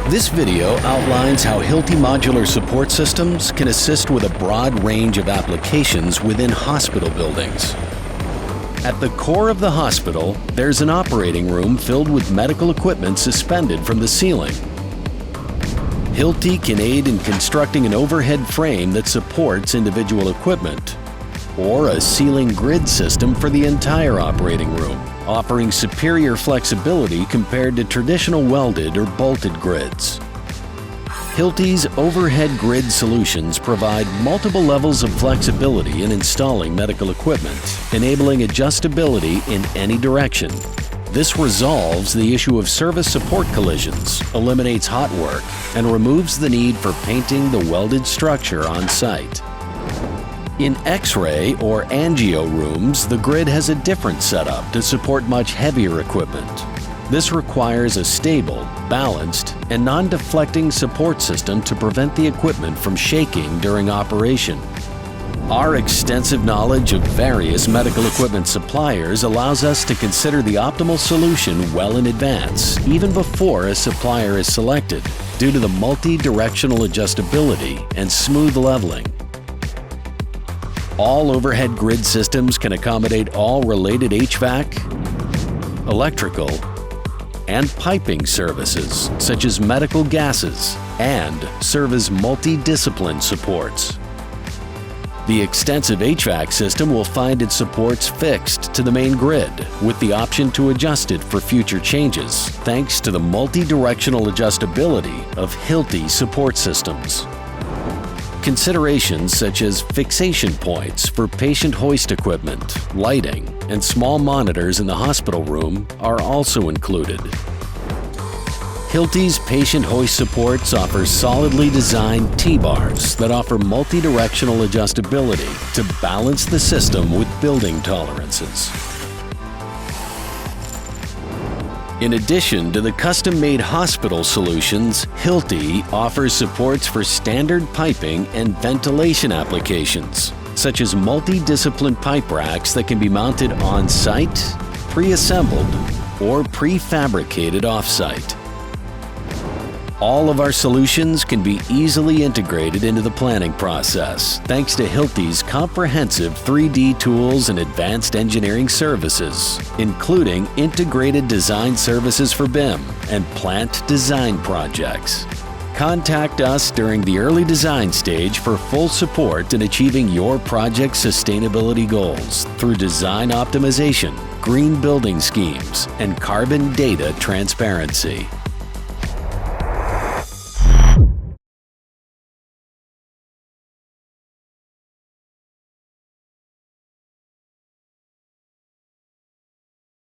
This video outlines how Hilti Modular Support Systems can assist with a broad range of applications within hospital buildings. At the core of the hospital, there's an operating room filled with medical equipment suspended from the ceiling. Hilti can aid in constructing an overhead frame that supports individual equipment, or a ceiling grid system for the entire operating room, offering superior flexibility compared to traditional welded or bolted grids. Hilti's overhead grid solutions provide multiple levels of flexibility in installing medical equipment, enabling adjustability in any direction. This resolves the issue of service support collisions, eliminates hot work, and removes the need for painting the welded structure on site. In X-ray or angio rooms, the grid has a different setup to support much heavier equipment. This requires a stable, balanced, and non-deflecting support system to prevent the equipment from shaking during operation. Our extensive knowledge of various medical equipment suppliers allows us to consider the optimal solution well in advance, even before a supplier is selected, due to the multi-directional adjustability and smooth leveling. All overhead grid systems can accommodate all related HVAC, electrical, and piping services, such as medical gases, and serve as multi-discipline supports. The extensive HVAC system will find its supports fixed to the main grid, with the option to adjust it for future changes, thanks to the multi-directional adjustability of Hilti Support Systems. Considerations such as fixation points for patient hoist equipment, lighting, and small monitors in the hospital room are also included. Hilti's patient hoist supports offer solidly designed T-bars that offer multi-directional adjustability to balance the system with building tolerances. In addition to the custom-made hospital solutions, Hilti offers supports for standard piping and ventilation applications, such as multi-discipline pipe racks that can be mounted on-site, pre-assembled, or prefabricated off-site. All of our solutions can be easily integrated into the planning process, thanks to Hilti's comprehensive 3D tools and advanced engineering services, including integrated design services for BIM and plant design projects. Contact us during the early design stage for full support in achieving your project's sustainability goals through design optimization, green building schemes, and carbon data transparency.